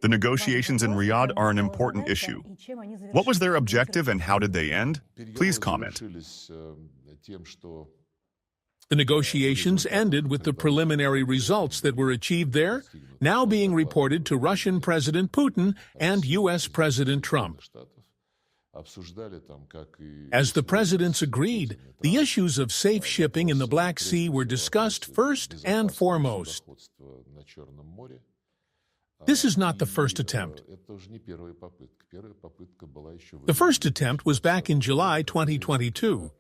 The negotiations in Riyadh are an important issue. What was their objective and how did they end? Please comment. The negotiations ended with the preliminary results that were achieved there, now being reported to Russian President Putin and U.S. President Trump. As the presidents agreed, the issues of safe shipping in the Black Sea were discussed first and foremost. This is not the first attempt. The first attempt was back in July 2022.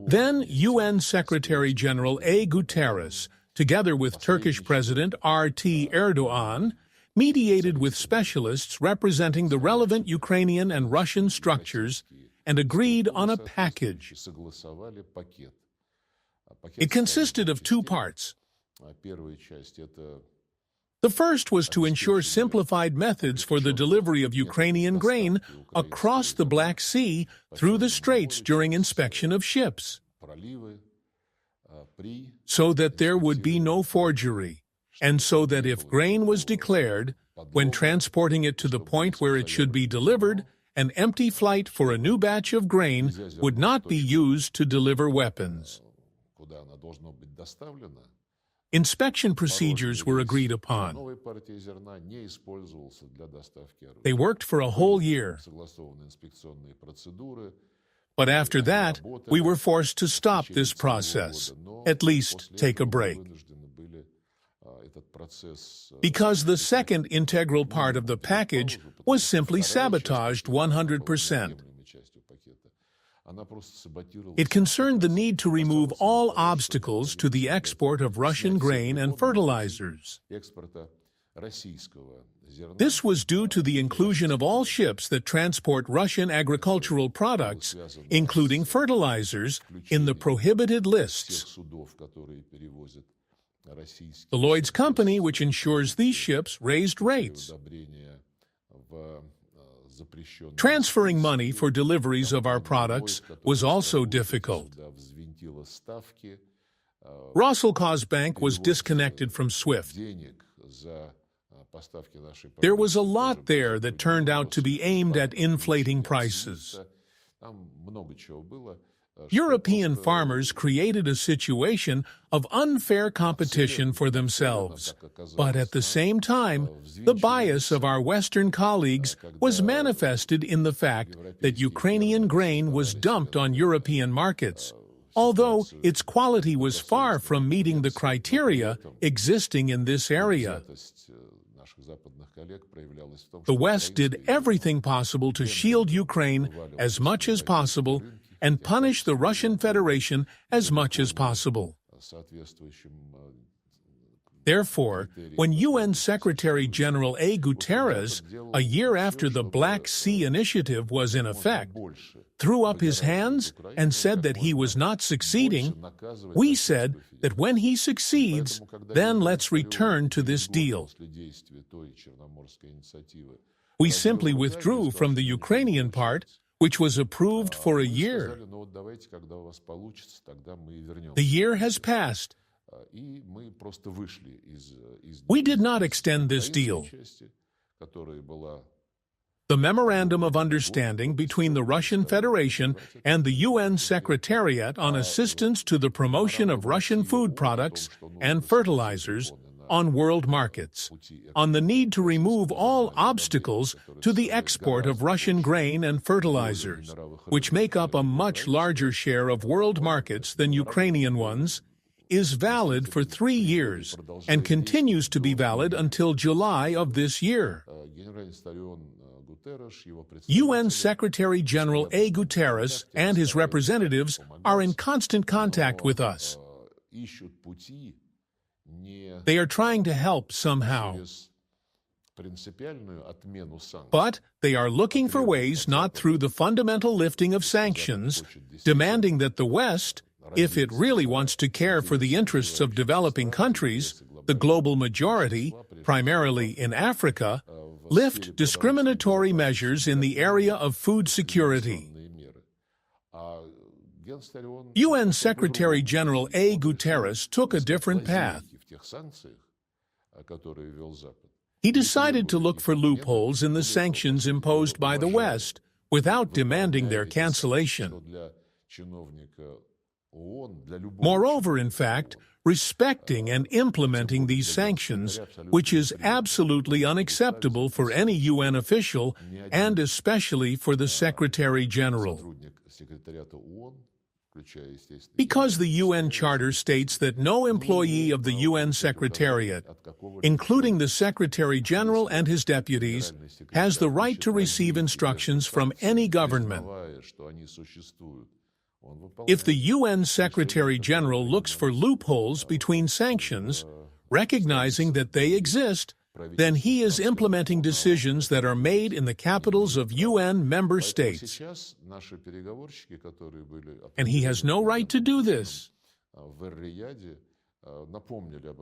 Then UN Secretary-General A. Guterres, together with Turkish President R.T. Erdogan, mediated with specialists representing the relevant Ukrainian and Russian structures and agreed on a package. It consisted of two parts. The first was to ensure simplified methods for the delivery of Ukrainian grain across the Black Sea through the straits during inspection of ships, so that there would be no forgery, and so that if grain was declared, when transporting it to the point where it should be delivered, an empty flight for a new batch of grain would not be used to deliver weapons. Inspection procedures were agreed upon. They worked for a whole year. But after that, we were forced to stop this process, at least take a break. Because the second integral part of the package was simply sabotaged 100%. It concerned the need to remove all obstacles to the export of Russian grain and fertilizers. This was due to the inclusion of all ships that transport Russian agricultural products, including fertilizers, in the prohibited lists. The Lloyd's Company, which insures these ships, raised rates. Transferring money for deliveries of our products was also difficult. Roselkhozbank was disconnected from SWIFT. There was a lot there that turned out to be aimed at inflating prices. European farmers created a situation of unfair competition for themselves, but at the same time, the bias of our Western colleagues was manifested in the fact that Ukrainian grain was dumped on European markets, although its quality was far from meeting the criteria existing in this area. The West did everything possible to shield Ukraine as much as possible and punish the Russian Federation as much as possible. Therefore, when UN Secretary-General A. Guterres, a year after the Black Sea Initiative was in effect, threw up his hands and said that he was not succeeding, we said that when he succeeds, then let's return to this deal. We simply withdrew from the Ukrainian part, which was approved for a year. The year has passed. We did not extend this deal. The Memorandum of Understanding between the Russian Federation and the UN Secretariat on Assistance to the Promotion of Russian Food Products and Fertilizers on world markets, on the need to remove all obstacles to the export of Russian grain and fertilizers, which make up a much larger share of world markets than Ukrainian ones, is valid for 3 years and continues to be valid until July of this year. UN Secretary-General A. Guterres and his representatives are in constant contact with us. They are trying to help somehow. But they are looking for ways not through the fundamental lifting of sanctions, demanding that the West, if it really wants to care for the interests of developing countries, the global majority, primarily in Africa, lift discriminatory measures in the area of food security. UN Secretary-General A. Guterres took a different path. He decided to look for loopholes in the sanctions imposed by the West without demanding their cancellation. Moreover, in fact, respecting and implementing these sanctions, which is absolutely unacceptable for any UN official and especially for the Secretary General. Because the UN Charter states that no employee of the UN Secretariat, including the Secretary General and his deputies, has the right to receive instructions from any government. If the UN Secretary General looks for loopholes between sanctions, recognizing that they exist, then he is implementing decisions that are made in the capitals of UN member states. And he has no right to do this.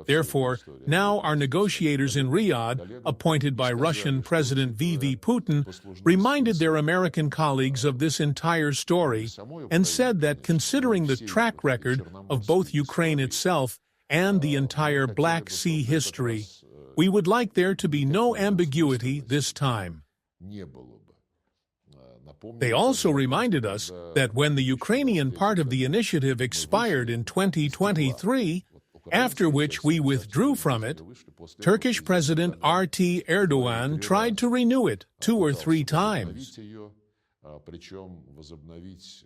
Therefore, now our negotiators in Riyadh, appointed by Russian President V.V. Putin, reminded their American colleagues of this entire story and said that considering the track record of both Ukraine itself and the entire Black Sea history, we would like there to be no ambiguity this time. They also reminded us that when the Ukrainian part of the initiative expired in 2023, after which we withdrew from it, Turkish President R.T. Erdogan tried to renew it 2 or 3 times.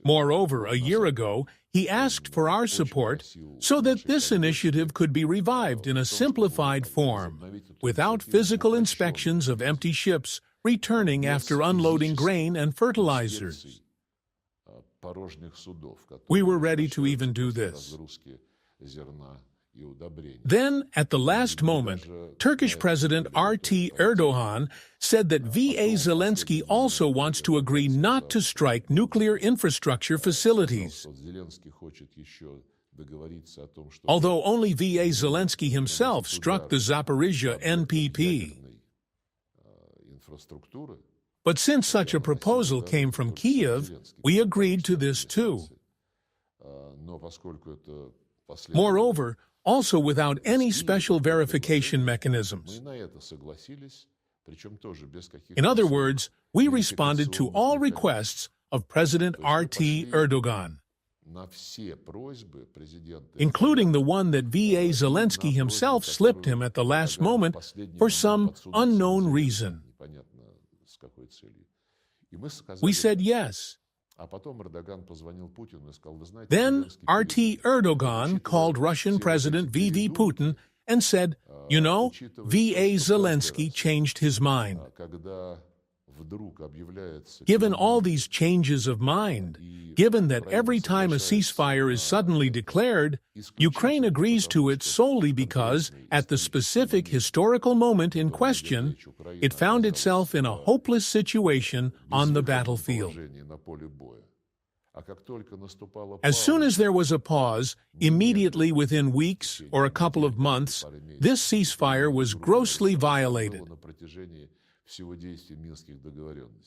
Moreover, a year ago, he asked for our support so that this initiative could be revived in a simplified form, without physical inspections of empty ships returning after unloading grain and fertilizers. We were ready to even do this. Then, at the last moment, Turkish President R.T. Erdogan said that V.A. Zelensky also wants to agree not to strike nuclear infrastructure facilities. Although only V.A. Zelensky himself struck the Zaporizhia NPP. But since such a proposal came from Kyiv, we agreed to this too. Moreover, also without any special verification mechanisms. In other words, we responded to all requests of President R.T. Erdogan, including the one that V.A. Zelensky himself slipped him at the last moment for some unknown reason. We said yes. Then R.T. Erdogan called Russian President V.V. Putin and said, "You know, V.A. Zelensky changed his mind." Given all these changes of mind, given that every time a ceasefire is suddenly declared, Ukraine agrees to it solely because, at the specific historical moment in question, it found itself in a hopeless situation on the battlefield. As soon as there was a pause, immediately within weeks or a couple of months, this ceasefire was grossly violated.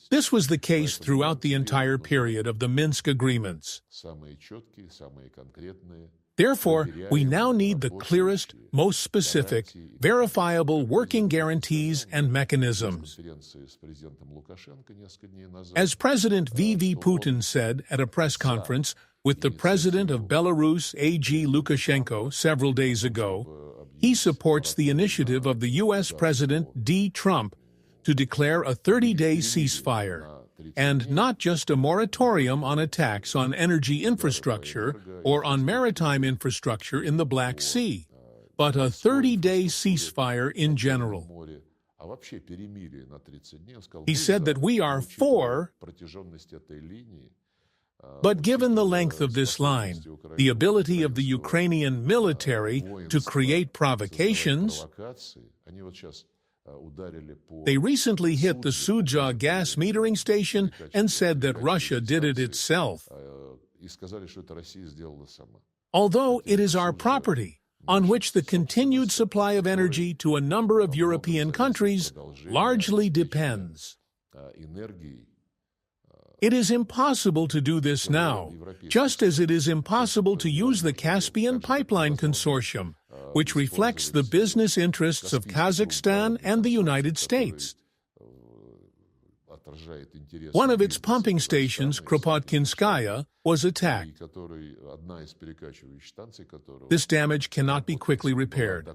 This was the case throughout the entire period of the Minsk agreements. Therefore, we now need the clearest, most specific, verifiable working guarantees and mechanisms. As President V.V. Putin said at a press conference with the President of Belarus, A.G. Lukashenko, several days ago, he supports the initiative of the U.S. President D. Trump to declare a 30-day ceasefire, and not just a moratorium on attacks on energy infrastructure or on maritime infrastructure in the Black Sea, but a 30-day ceasefire in general. He said that we are for, but given the length of this line, the ability of the Ukrainian military to create provocations, they recently hit the Sudzha gas metering station and said that Russia did it itself. Although it is our property, on which the continued supply of energy to a number of European countries largely depends. It is impossible to do this now, just as it is impossible to use the Caspian Pipeline Consortium, which reflects the business interests of Kazakhstan and the United States. One of its pumping stations, Kropotkinskaya, was attacked. This damage cannot be quickly repaired.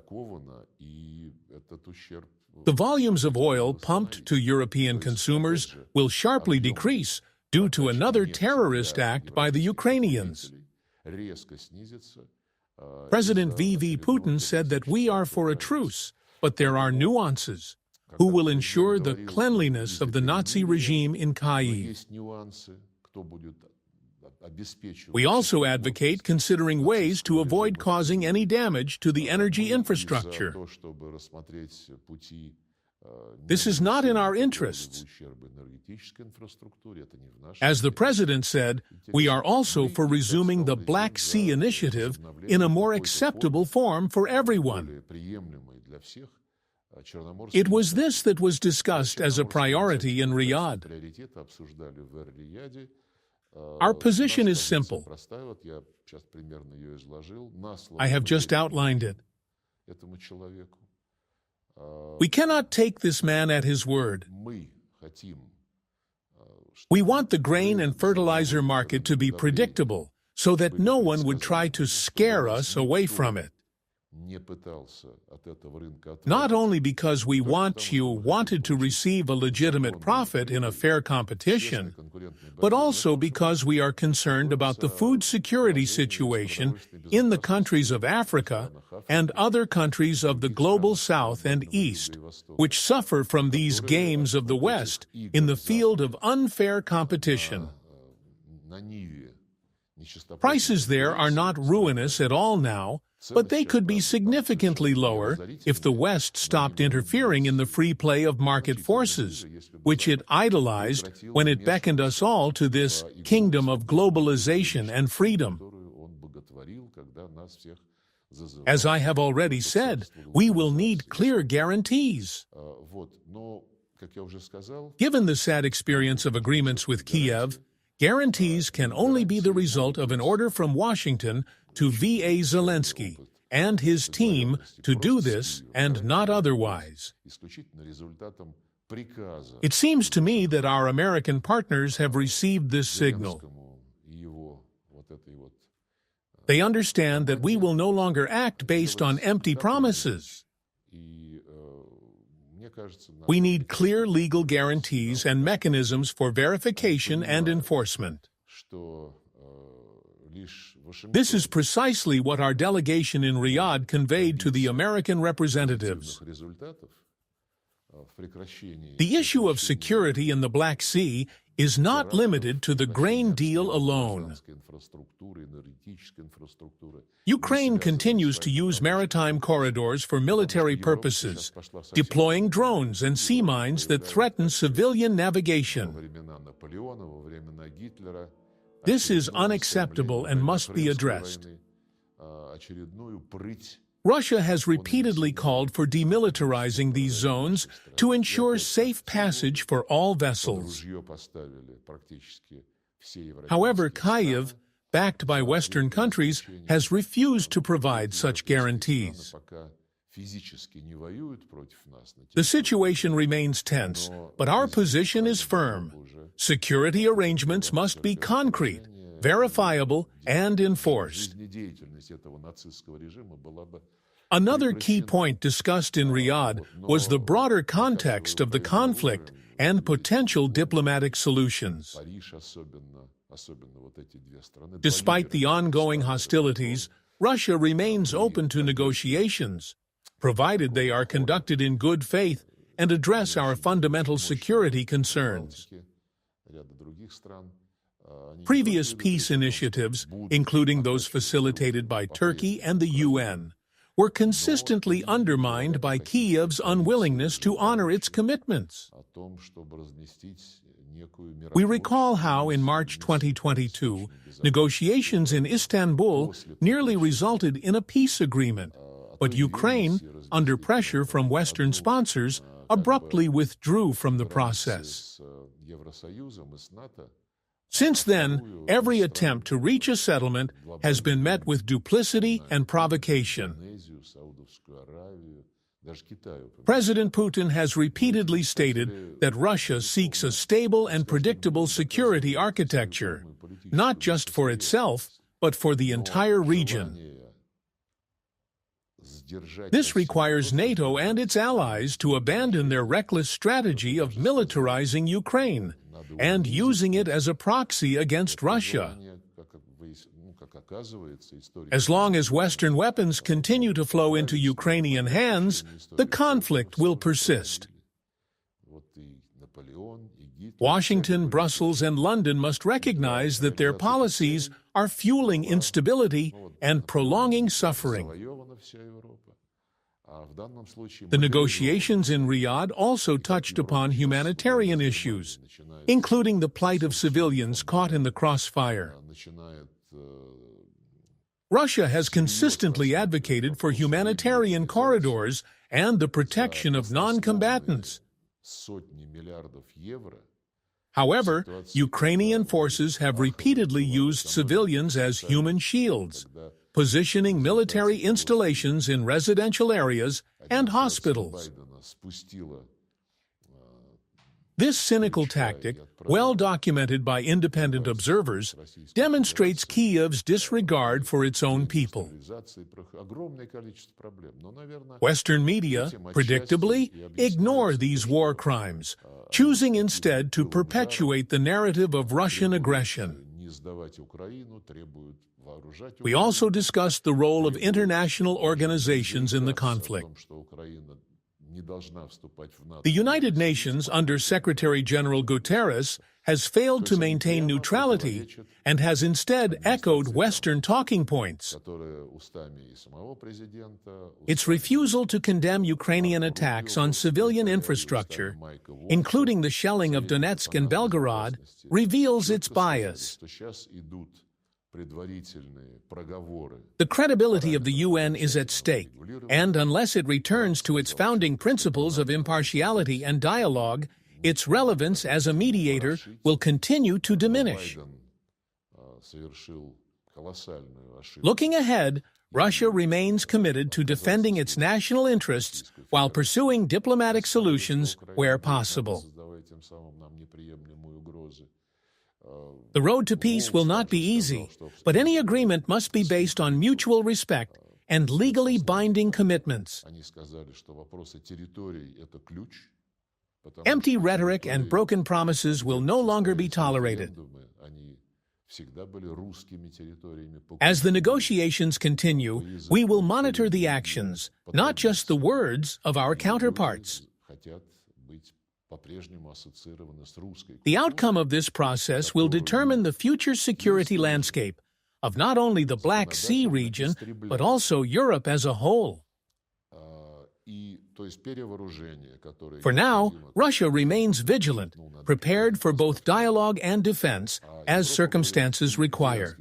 The volumes of oil pumped to European consumers will sharply decrease due to another terrorist act by the Ukrainians. President V.V. Putin said that we are for a truce, but there are nuances. Who will ensure the cleanliness of the Nazi regime in Kyiv? We also advocate considering ways to avoid causing any damage to the energy infrastructure. This is not in our interests. As the President said, we are also for resuming the Black Sea Initiative in a more acceptable form for everyone. It was this that was discussed as a priority in Riyadh. Our position is simple. I have just outlined it. We cannot take this man at his word. We want the grain and fertilizer market to be predictable so that no one would try to scare us away from it. Not only because we wanted to receive a legitimate profit in a fair competition, but also because we are concerned about the food security situation in the countries of Africa and other countries of the global South and East, which suffer from these games of the West in the field of unfair competition. Prices there are not ruinous at all now, but they could be significantly lower if the West stopped interfering in the free play of market forces, which it idolized when it beckoned us all to this kingdom of globalization and freedom. As I have already said, we will need clear guarantees. Given the sad experience of agreements with Kyiv, guarantees can only be the result of an order from Washington to V.A. Zelensky and his team to do this and not otherwise. It seems to me that our American partners have received this signal. They understand that we will no longer act based on empty promises. We need clear legal guarantees and mechanisms for verification and enforcement. This is precisely what our delegation in Riyadh conveyed to the American representatives. The issue of security in the Black Sea is not limited to the grain deal alone. Ukraine continues to use maritime corridors for military purposes, deploying drones and sea mines that threaten civilian navigation. This is unacceptable and must be addressed. Russia has repeatedly called for demilitarizing these zones to ensure safe passage for all vessels. However, Kyiv, backed by Western countries, has refused to provide such guarantees. The situation remains tense, but our position is firm. Security arrangements must be concrete, verifiable, and enforced. Another key point discussed in Riyadh was the broader context of the conflict and potential diplomatic solutions. Despite the ongoing hostilities, Russia remains open to negotiations, provided they are conducted in good faith and address our fundamental security concerns. Previous peace initiatives, including those facilitated by Turkey and the UN, were consistently undermined by Kyiv's unwillingness to honor its commitments. We recall how, in March 2022, negotiations in Istanbul nearly resulted in a peace agreement, but Ukraine, under pressure from Western sponsors, abruptly withdrew from the process. Since then, every attempt to reach a settlement has been met with duplicity and provocation. President Putin has repeatedly stated that Russia seeks a stable and predictable security architecture, not just for itself, but for the entire region. This requires NATO and its allies to abandon their reckless strategy of militarizing Ukraine and using it as a proxy against Russia. As long as Western weapons continue to flow into Ukrainian hands, the conflict will persist. Washington, Brussels, and London must recognize that their policies are fueling instability and prolonging suffering. The negotiations in Riyadh also touched upon humanitarian issues, including the plight of civilians caught in the crossfire. Russia has consistently advocated for humanitarian corridors and the protection of non-combatants. However, Ukrainian forces have repeatedly used civilians as human shields, positioning military installations in residential areas and hospitals. This cynical tactic, well documented by independent observers, demonstrates Kyiv's disregard for its own people. Western media, predictably, ignore these war crimes, choosing instead to perpetuate the narrative of Russian aggression. We also discussed the role of international organizations in the conflict. The United Nations, under Secretary-General Guterres, has failed to maintain neutrality and has instead echoed Western talking points. Its refusal to condemn Ukrainian attacks on civilian infrastructure, including the shelling of Donetsk and Belgorod, reveals its bias. The credibility of the UN is at stake, and unless it returns to its founding principles of impartiality and dialogue, its relevance as a mediator will continue to diminish. Looking ahead, Russia remains committed to defending its national interests while pursuing diplomatic solutions where possible. The road to peace will not be easy, but any agreement must be based on mutual respect and legally binding commitments. Empty rhetoric and broken promises will no longer be tolerated. As the negotiations continue, we will monitor the actions, not just the words, of our counterparts. The outcome of this process will determine the future security landscape of not only the Black Sea region, but also Europe as a whole. For now, Russia remains vigilant, prepared for both dialogue and defense as circumstances require.